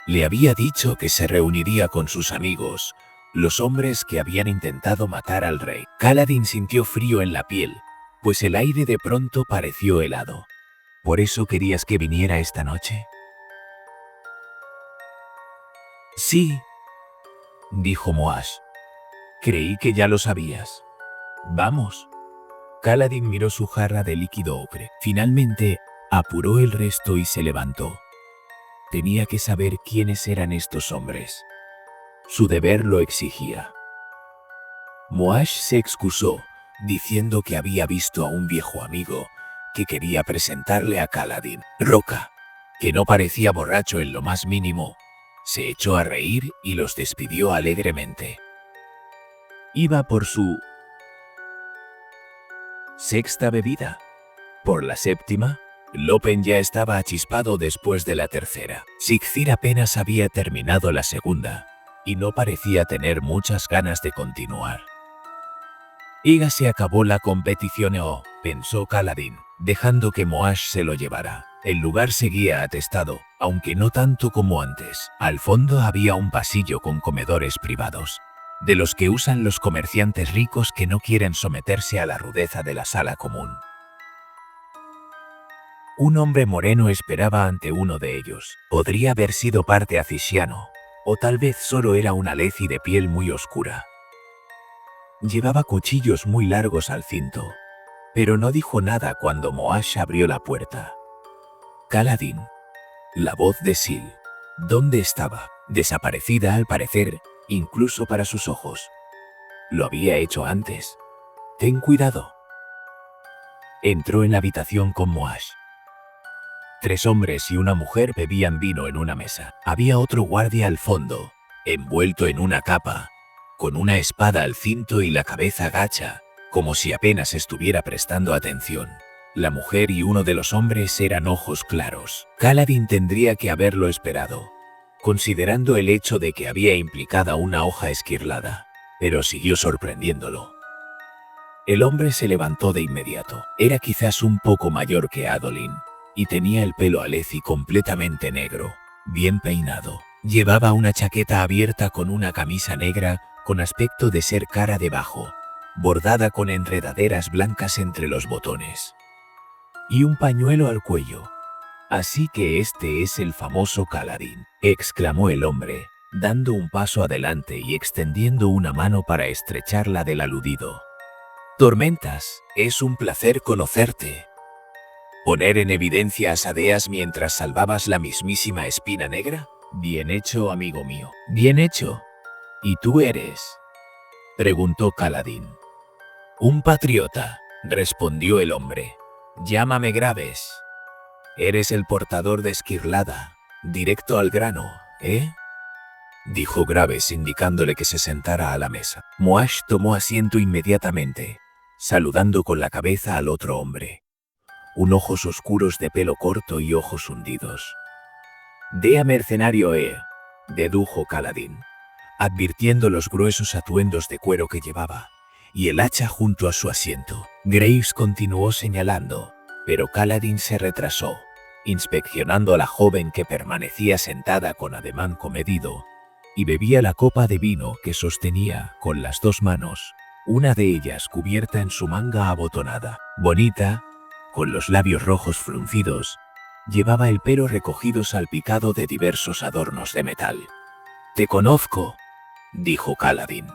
Speaker 2: Le había dicho que se reuniría con sus amigos, los hombres que habían intentado matar al rey. Kaladin sintió frío en la piel, pues el aire de pronto pareció helado. ¿Por eso querías que viniera esta noche? Sí, dijo Moash. Creí que ya lo sabías. Vamos. Kaladin miró su jarra de líquido ocre. Finalmente, apuró el resto y se levantó. Tenía que saber quiénes eran estos hombres. Su deber lo exigía. Moash se excusó, diciendo que había visto a un viejo amigo que quería presentarle a Kaladin. Roca, que no parecía borracho en lo más mínimo, se echó a reír y los despidió alegremente. Iba por su sexta bebida. Por la séptima, Lopen ya estaba achispado después de la tercera. Siegfried apenas había terminado la segunda, y no parecía tener muchas ganas de continuar. Ya se acabó la competición, pensó Kaladin, dejando que Moash se lo llevara. El lugar seguía atestado, aunque no tanto como antes. Al fondo había un pasillo con comedores privados, de los que usan los comerciantes ricos que no quieren someterse a la rudeza de la sala común. Un hombre moreno esperaba ante uno de ellos. Podría haber sido parte afisiano, o tal vez solo era un alezi de piel muy oscura. Llevaba cuchillos muy largos al cinto, pero no dijo nada cuando Moash abrió la puerta. Kaladin. La voz de Sil. ¿Dónde estaba? Desaparecida al parecer, incluso para sus ojos. Lo había hecho antes. Ten cuidado. Entró en la habitación con Moash. 3 hombres y una mujer bebían vino en una mesa. Había otro guardia al fondo, envuelto en una capa, con una espada al cinto y la cabeza gacha, como si apenas estuviera prestando atención. La mujer y uno de los hombres eran ojos claros. Kaladin tendría que haberlo esperado, considerando el hecho de que había implicado una hoja esquirlada, pero siguió sorprendiéndolo. El hombre se levantó de inmediato. Era quizás un poco mayor que Adolin, y tenía el pelo alezi completamente negro, bien peinado. Llevaba una chaqueta abierta con una camisa negra con aspecto de ser cara debajo, bordada con enredaderas blancas entre los botones, y un pañuelo al cuello. Así que este es el famoso Kaladin, exclamó el hombre, dando un paso adelante y extendiendo una mano para estrechar la del aludido. Tormentas, es un placer conocerte. ¿Poner en evidencia a Sadeas mientras salvabas la mismísima espina negra? Bien hecho, amigo mío. Bien hecho. ¿Y tú eres? Preguntó Kaladin. Un patriota, respondió el hombre. Llámame Graves. Eres el portador de Esquirlada. Directo al grano, ¿eh? Dijo Graves indicándole que se sentara a la mesa. Moash tomó asiento inmediatamente, saludando con la cabeza al otro hombre. Un ojos oscuros de pelo corto y ojos hundidos. Dea mercenario, dedujo Kaladin, advirtiendo los gruesos atuendos de cuero que llevaba, y el hacha junto a su asiento. Graves continuó señalando, pero Kaladin se retrasó, inspeccionando a la joven que permanecía sentada con ademán comedido, y bebía la copa de vino que sostenía con las 2 manos, una de ellas cubierta en su manga abotonada. Bonita, con los labios rojos fruncidos, llevaba el pelo recogido salpicado de diversos adornos de metal. Te conozco, dijo Kaladin.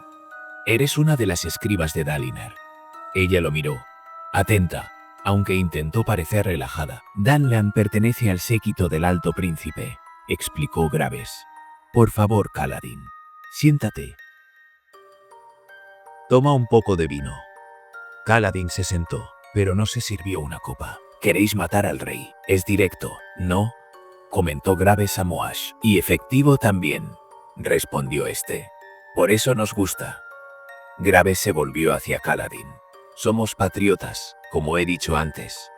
Speaker 2: Eres una de las escribas de Dalinar. Ella lo miró, atenta, aunque intentó parecer relajada. Danlan pertenece al séquito del Alto Príncipe, explicó Graves. Por favor, Kaladin, siéntate. Toma un poco de vino. Kaladin se sentó, pero no se sirvió una copa. Queréis matar al rey. Es directo, ¿no? Comentó Graves a Moash. Y efectivo también, respondió este. Por eso nos gusta. Graves se volvió hacia Kaladin. Somos patriotas, como he dicho antes.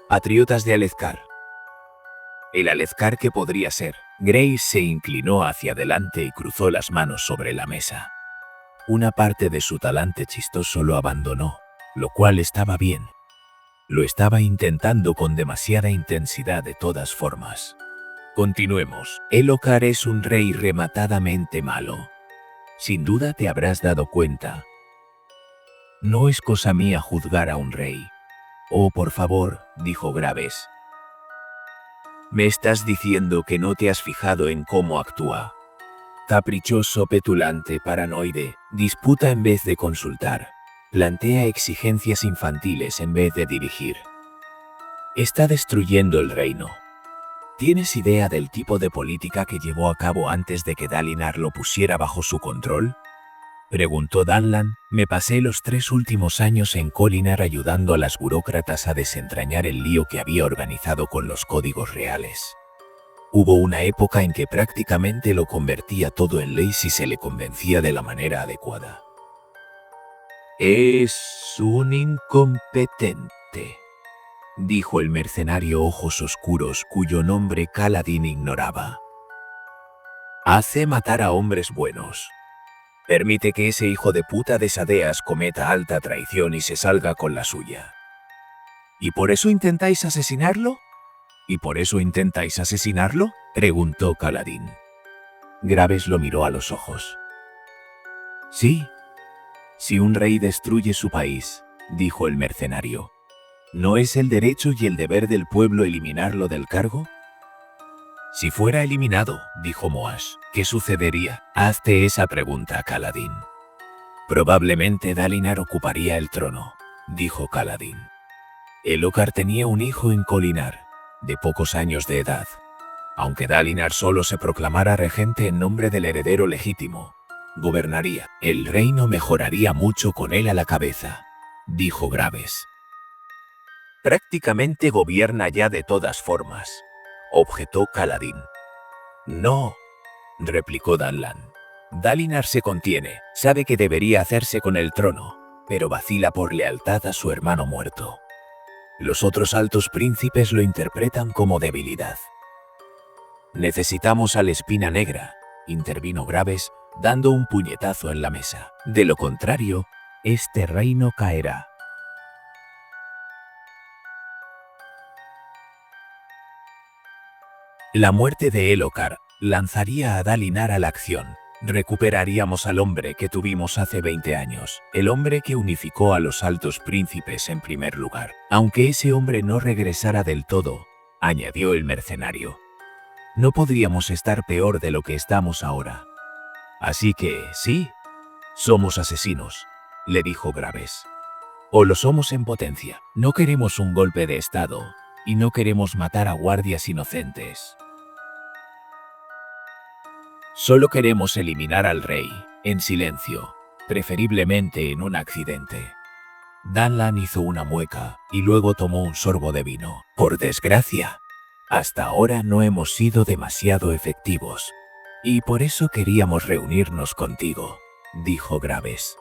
Speaker 2: Patriotas de Alethkar. El Alethkar que podría ser. Graves se inclinó hacia adelante y cruzó las manos sobre la mesa. Una parte de su talante chistoso lo abandonó, lo cual estaba bien. Lo estaba intentando con demasiada intensidad de todas formas. Continuemos. Elhokar es un rey rematadamente malo. Sin duda te habrás dado cuenta. No es cosa mía juzgar a un rey. Oh, por favor, dijo Graves. Me estás diciendo que no te has fijado en cómo actúa. Caprichoso, petulante, paranoide, disputa en vez de consultar. Plantea exigencias infantiles en vez de dirigir. Está destruyendo el reino. ¿Tienes idea del tipo de política que llevó a cabo antes de que Dalinar lo pusiera bajo su control? Preguntó Danlan. Me pasé los 3 últimos años en Kholinar ayudando a las burócratas a desentrañar el lío que había organizado con los códigos reales. Hubo una época en que prácticamente lo convertía todo en ley si se le convencía de la manera adecuada. Es un incompetente, dijo el mercenario ojos oscuros cuyo nombre Kaladin ignoraba. Hace matar a hombres buenos. Permite que ese hijo de puta de Sadeas cometa alta traición y se salga con la suya. ¿Y por eso intentáis asesinarlo? Preguntó Kaladin. Graves lo miró a los ojos. Sí. Si un rey destruye su país, dijo el mercenario, ¿no es el derecho y el deber del pueblo eliminarlo del cargo? Si fuera eliminado, dijo Moash, ¿qué sucedería? Hazte esa pregunta, Kaladin. Probablemente Dalinar ocuparía el trono, dijo Kaladin. Elhokar tenía un hijo en Kholinar, de pocos años de edad. Aunque Dalinar solo se proclamara regente en nombre del heredero legítimo, gobernaría. El reino mejoraría mucho con él a la cabeza, dijo Graves. Prácticamente gobierna ya de todas formas, objetó Kaladin. No, replicó Danlan. Dalinar se contiene, sabe que debería hacerse con el trono, pero vacila por lealtad a su hermano muerto. Los otros altos príncipes lo interpretan como debilidad. Necesitamos a la Espina Negra, intervino Graves, dando un puñetazo en la mesa. De lo contrario, este reino caerá. La muerte de Elhokar lanzaría a Dalinar a la acción. Recuperaríamos al hombre que tuvimos hace 20 años, el hombre que unificó a los altos príncipes en primer lugar. Aunque ese hombre no regresara del todo, añadió el mercenario, no podríamos estar peor de lo que estamos ahora. Así que, sí, somos asesinos, le dijo Graves. O lo somos en potencia. No queremos un golpe de estado, y no queremos matar a guardias inocentes. Solo queremos eliminar al rey, en silencio, preferiblemente en un accidente. Danlan hizo una mueca, y luego tomó un sorbo de vino. Por desgracia, hasta ahora no hemos sido demasiado efectivos. Y por eso queríamos reunirnos contigo, dijo Graves.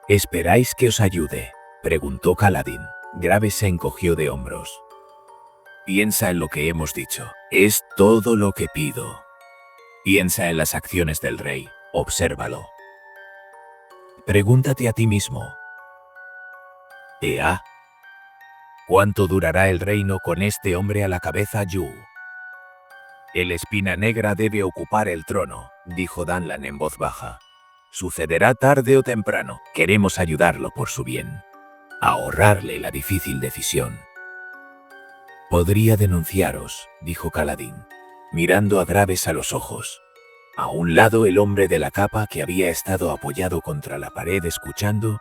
Speaker 2: ¿Esperáis que os ayude?, preguntó Kaladin. Graves se encogió de hombros. Piensa en lo que hemos dicho. Es todo lo que pido. Piensa en las acciones del rey. Obsérvalo. Pregúntate a ti mismo. Ea. ¿Cuánto durará el reino con este hombre a la cabeza, Yu? El Espina Negra debe ocupar el trono, dijo Danlan en voz baja. Sucederá tarde o temprano. Queremos ayudarlo por su bien. Ahorrarle la difícil decisión. Podría denunciaros, dijo Kaladin, mirando a Graves a los ojos. A un lado el hombre de la capa que había estado apoyado contra la pared escuchando,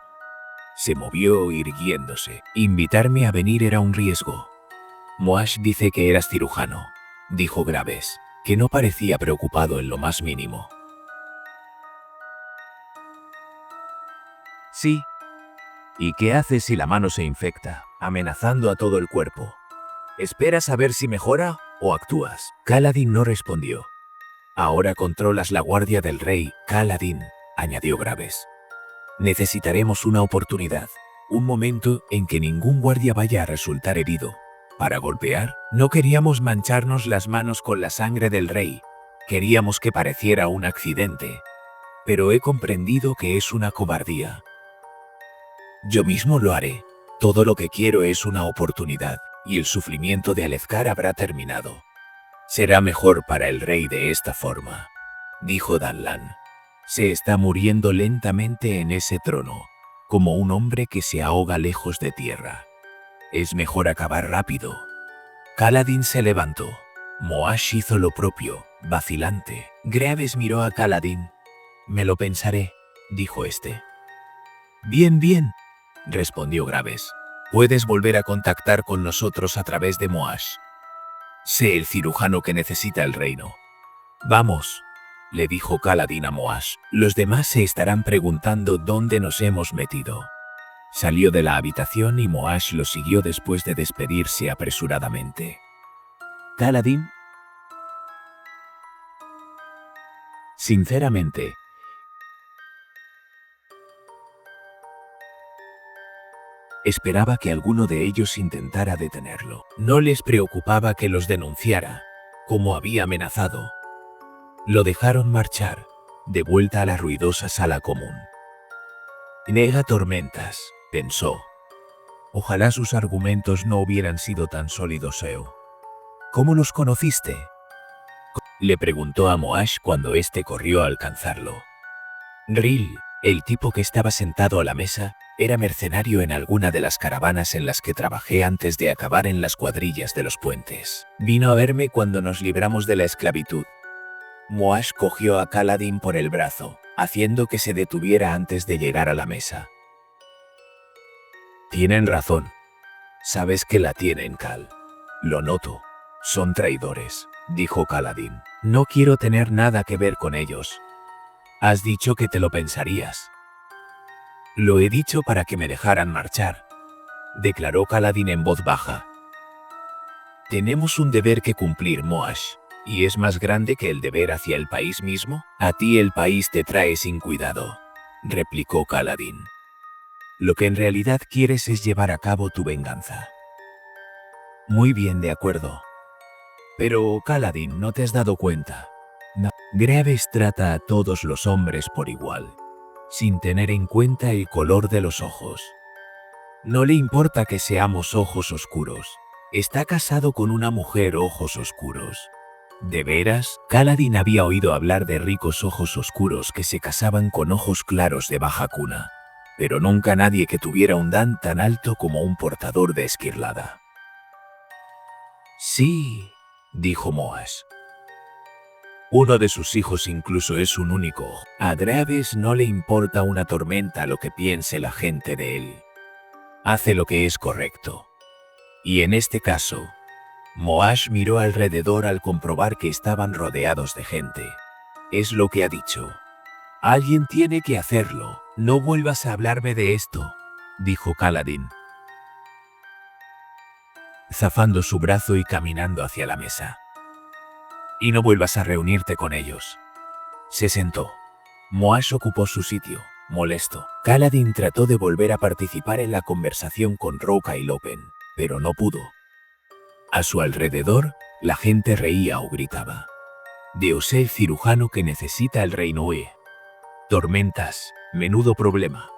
Speaker 2: se movió irguiéndose. Invitarme a venir era un riesgo. Moash dice que eras cirujano, dijo Graves, que no parecía preocupado en lo más mínimo. Sí. ¿Y qué haces si la mano se infecta, amenazando a todo el cuerpo? ¿Esperas a ver si mejora o actúas? Kaladin no respondió. Ahora controlas la guardia del rey, Kaladin, añadió Graves. Necesitaremos una oportunidad, un momento en que ningún guardia vaya a resultar herido. Para golpear, no queríamos mancharnos las manos con la sangre del rey, queríamos que pareciera un accidente. Pero he comprendido que es una cobardía. Yo mismo lo haré. Todo lo que quiero es una oportunidad, y el sufrimiento de Alethkar habrá terminado. Será mejor para el rey de esta forma, dijo Danlan. Se está muriendo lentamente en ese trono, como un hombre que se ahoga lejos de tierra. Es mejor acabar rápido. Kaladin se levantó. Moash hizo lo propio, vacilante. Graves miró a Kaladin. Me lo pensaré, dijo este. Bien, respondió Graves. Puedes volver a contactar con nosotros a través de Moash. Sé el cirujano que necesita el reino. Vamos, le dijo Kaladin a Moash. Los demás se estarán preguntando dónde nos hemos metido. Salió de la habitación y Moash lo siguió después de despedirse apresuradamente. Kaladin, Sinceramente, esperaba que alguno de ellos intentara detenerlo. No les preocupaba que los denunciara, como había amenazado. Lo dejaron marchar, de vuelta a la ruidosa sala común. Nega tormentas, pensó. Ojalá sus argumentos no hubieran sido tan sólidos, Eo. ¿Cómo los conociste? Le preguntó a Moash cuando éste corrió a alcanzarlo. Ril, el tipo que estaba sentado a la mesa, era mercenario en alguna de las caravanas en las que trabajé antes de acabar en las cuadrillas de los puentes. Vino a verme cuando nos libramos de la esclavitud. Moash cogió a Kaladin por el brazo, haciendo que se detuviera antes de llegar a la mesa. Tienen razón. Sabes que la tienen, Cal. Lo noto. Son traidores, dijo Kaladin. No quiero tener nada que ver con ellos. Has dicho que te lo pensarías. Lo he dicho para que me dejaran marchar, declaró Kaladin en voz baja. Tenemos un deber que cumplir, Moash, y es más grande que el deber hacia el país mismo. A ti el país te trae sin cuidado, replicó Kaladin. Lo que en realidad quieres es llevar a cabo tu venganza. Muy bien, de acuerdo. Pero, Kaladin, ¿no te has dado cuenta? Graves trata a todos los hombres por igual, sin tener en cuenta el color de los ojos. No le importa que seamos ojos oscuros. Está casado con una mujer ojos oscuros. ¿De veras? Kaladin había oído hablar de ricos ojos oscuros que se casaban con ojos claros de baja cuna, pero nunca nadie que tuviera un dan tan alto como un portador de esquirlada. Sí, dijo Moash. Uno de sus hijos incluso es un único ojo. A Draves no le importa una tormenta lo que piense la gente de él. Hace lo que es correcto. Y en este caso, Moash miró alrededor al comprobar que estaban rodeados de gente. Es lo que ha dicho. Alguien tiene que hacerlo. No vuelvas a hablarme de esto, dijo Kaladin, zafando su brazo y caminando hacia la mesa. Y no vuelvas a reunirte con ellos. Se sentó. Moash ocupó su sitio, molesto. Kaladin trató de volver a participar en la conversación con Roca y Lopen, pero no pudo. A su alrededor, la gente reía o gritaba. Dios el cirujano que necesita el reino. Tormentas, menudo problema.